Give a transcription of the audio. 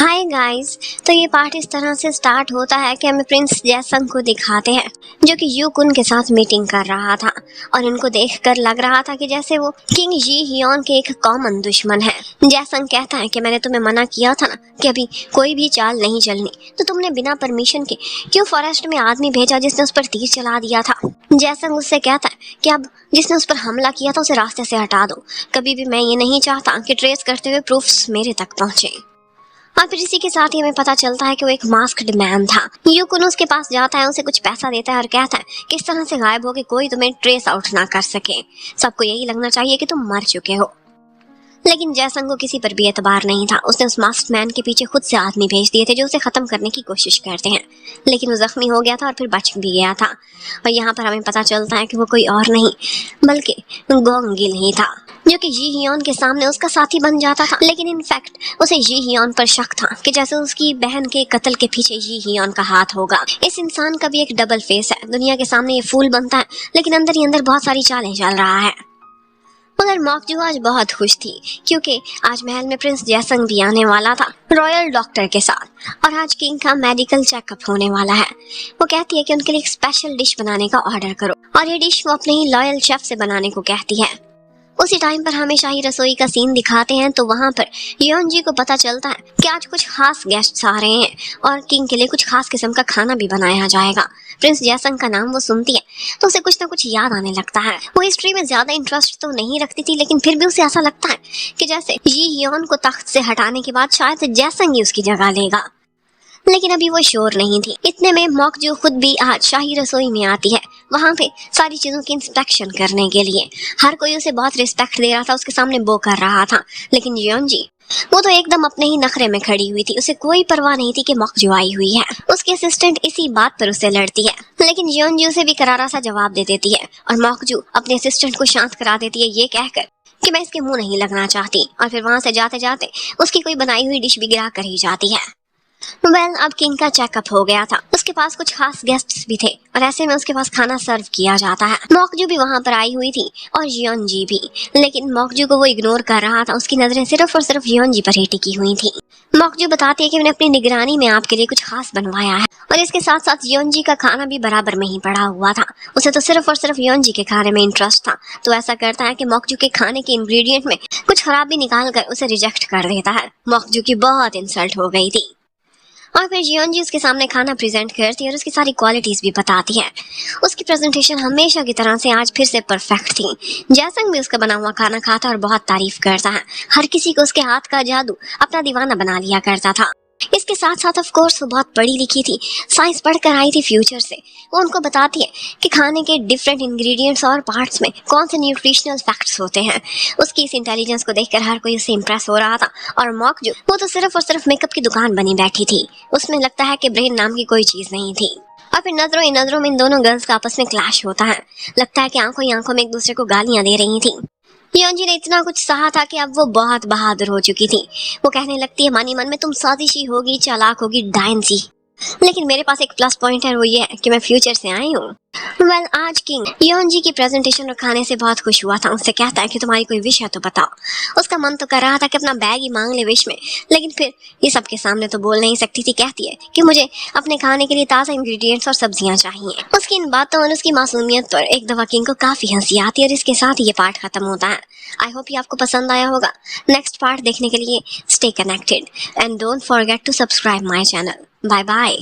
Hi guys. तो ये part इस तरह से स्टार्ट होता है कि हमें प्रिंस जयसंग को दिखाते हैं जो कि यूकुन के साथ मीटिंग कर रहा था और इनको देखकर लग रहा था कि जैसे वो किंग जी हियोन के एक कॉमन दुश्मन है। जयसंग कहता है कि मैंने तुम्हें मना किया था ना कि अभी कोई भी चाल नहीं चलनी, तो तुमने बिना परमिशन के क्यों फॉरेस्ट में आदमी भेजा जिसने उस पर तीर चला दिया था। जयसंग उससे कहता है कि अब जिसने उस पर हमला किया था उसे रास्ते से हटा दो। कभी भी मैं ये नहीं चाहता कि ट्रेस करते हुए प्रूफ्स मेरे तक पहुंचे। और फिर इसी के साथ ही हमें पता चलता है कि वो एक मास्क्ड मैन था। यूकुन उसके पास जाता है, उसे कुछ पैसा देता है और कहता है कि इस तरह से गायब हो के कोई तुम्हें ट्रेस आउट ना कर सके। सबको यही लगना चाहिए कि तुम मर चुके हो। लेकिन जयसंग को किसी पर भी एतबार नहीं था। उसने उस मास्क्ड मैन के पीछे खुद से आदमी भेज दिए थे जो उसे खत्म करने की कोशिश करते हैं, लेकिन वो जख्मी हो गया था और फिर बच भी गया था। और यहाँ पर हमें पता चलता है कि वो कोई और नहीं बल्कि गोंगिल ही था जो कि जी हियोन के सामने उसका साथी बन जाता था। लेकिन इनफैक्ट उसे जी हियोन पर शक था कि जैसे उसकी बहन के कत्ल के पीछे जी हियोन का हाथ होगा। इस इंसान का भी एक डबल फेस है। दुनिया के सामने ये फूल बनता है लेकिन अंदर ही अंदर बहुत सारी चालें चल रहा है। मगर मॉकजू आज बहुत खुश थी क्योंकि आज महल में प्रिंस जयसंग भी आने वाला था रॉयल डॉक्टर के साथ, और आज किंग का मेडिकल चेकअप होने वाला है। वो कहती है कि उनके लिए एक स्पेशल डिश बनाने का ऑर्डर करो और ये डिश वो अपने ही लॉयल शेफ से बनाने को कहती है। उसी टाइम पर हमें शाही रसोई का सीन दिखाते हैं तो वहां पर योन जी को पता चलता है कि आज कुछ खास गेस्ट्स आ रहे हैं और किंग के लिए कुछ खास किस्म का खाना भी बनाया जाएगा। प्रिंस जयसंग का नाम वो सुनती है तो उसे कुछ ना कुछ याद आने लगता है। वो हिस्ट्री में ज्यादा इंटरेस्ट तो नहीं रखती थी, लेकिन फिर भी उसे ऐसा लगता है कि जैसे जी हियोन को तख्त से हटाने के बाद शायद जयसंग ही उसकी जगह लेगा। लेकिन अभी वो श्योर नहीं थी। इतने में मॉकजू खुद भी आज शाही रसोई में आती है, वहां पे सारी चीजों की इंस्पेक्शन करने के लिए। हर कोई उसे बहुत रिस्पेक्ट दे रहा था, उसके सामने बो कर रहा था, लेकिन जियोन जी वो तो एकदम अपने ही नखरे में खड़ी हुई थी। उसे कोई परवाह नहीं थी कि मॉकजू आई हुई है। उसकी असिस्टेंट इसी बात पर उसे लड़ती है, लेकिन जियोन जी उसे भी करारा सा जवाब दे देती है और मॉकजू अपने असिस्टेंट को शांत करा देती है ये कहकर कि मैं इसके मुंह नहीं लगना चाहती। और फिर वहां से जाते जाते उसकी कोई बनाई हुई डिश भी गिरा कर ही जाती है। अब किंग का चेकअप हो गया था। उसके पास कुछ खास गेस्ट्स भी थे और ऐसे में उसके पास खाना सर्व किया जाता है। मॉकजू भी वहां पर आई हुई थी और जियोन जी भी, लेकिन मॉकजू को वो इग्नोर कर रहा था। उसकी नजरें सिर्फ और सिर्फ जियोन जी पर ही टिकी हुई थी। मॉकजू बताती है कि मैंने अपनी निगरानी में आपके लिए कुछ खास बनवाया है, और इसके साथ साथ जियोन जी का खाना भी बराबर में ही पड़ा हुआ था। उसे तो सिर्फ और सिर्फ जियोन जी के खाने में इंटरेस्ट था, तो ऐसा करता है कि मॉकजू के खाने के इंग्रेडिएंट में कुछ खराबी निकाल कर उसे रिजेक्ट कर देता है। मॉकजू की बहुत इंसल्ट हो गई थी और फिर जियोन जी उसके सामने खाना प्रेजेंट करती है और उसकी सारी क्वालिटीज भी बताती है। उसकी प्रेजेंटेशन हमेशा की तरह से आज फिर से परफेक्ट थी। जयसंग भी उसका बना हुआ खाना खाता और बहुत तारीफ करता है। हर किसी को उसके हाथ का जादू अपना दीवाना बना लिया करता था। इसके साथ साथ ऑफ कोर्स वो बहुत पढ़ी लिखी थी, साइंस पढ़कर आई थी फ्यूचर से। वो उनको बताती है कि खाने के डिफरेंट इंग्रेडिएंट्स और पार्ट्स में कौन से न्यूट्रिशनल फैक्ट्स होते हैं। उसकी इस इंटेलिजेंस को देखकर हर कोई उससे इंप्रेस हो रहा था। और मॉकजू वो तो सिर्फ और सिर्फ मेकअप की दुकान बनी बैठी थी। उसमें लगता है कि ब्रेन नाम की कोई चीज नहीं थी। और फिर नजरों ही नजरों में इन दोनों गर्ल्स का आपस में क्लैश होता है। लगता है कि आंखों ही आंखों में एक दूसरे को गालियां दे रही थी। योन जी ने इतना कुछ सहा था कि अब वो बहुत बहादुर हो चुकी थी। वो कहने लगती है मन ही मन में, तुम साजिशी होगी, चालाक होगी, डायन सी, लेकिन मेरे पास एक प्लस पॉइंट है, वो ये है कि मैं फ्यूचर से आई हूँ। आज किंग योन जी की प्रेजेंटेशन और खाने से बहुत खुश हुआ था। उससे कहता है कि तुम्हारी कोई विश है तो बताओ। उसका मन तो कर रहा था कि अपना बैग ही मांग ले विश में, लेकिन फिर ये सबके सामने तो बोल नहीं सकती थी। कहती है कि मुझे अपने खाने के लिए ताज़ा इंग्रेडिएंट्स और सब्जियां चाहिए। उसकी इन बातों और उसकी मासूमियत पर एक दफा किंग को काफी हंसी आती है और इसके साथ ये पार्ट खत्म होता है। आई होप ये आपको पसंद आया होगा। नेक्स्ट पार्ट देखने के लिए stay connected and don't forget to subscribe my channel. Bye bye.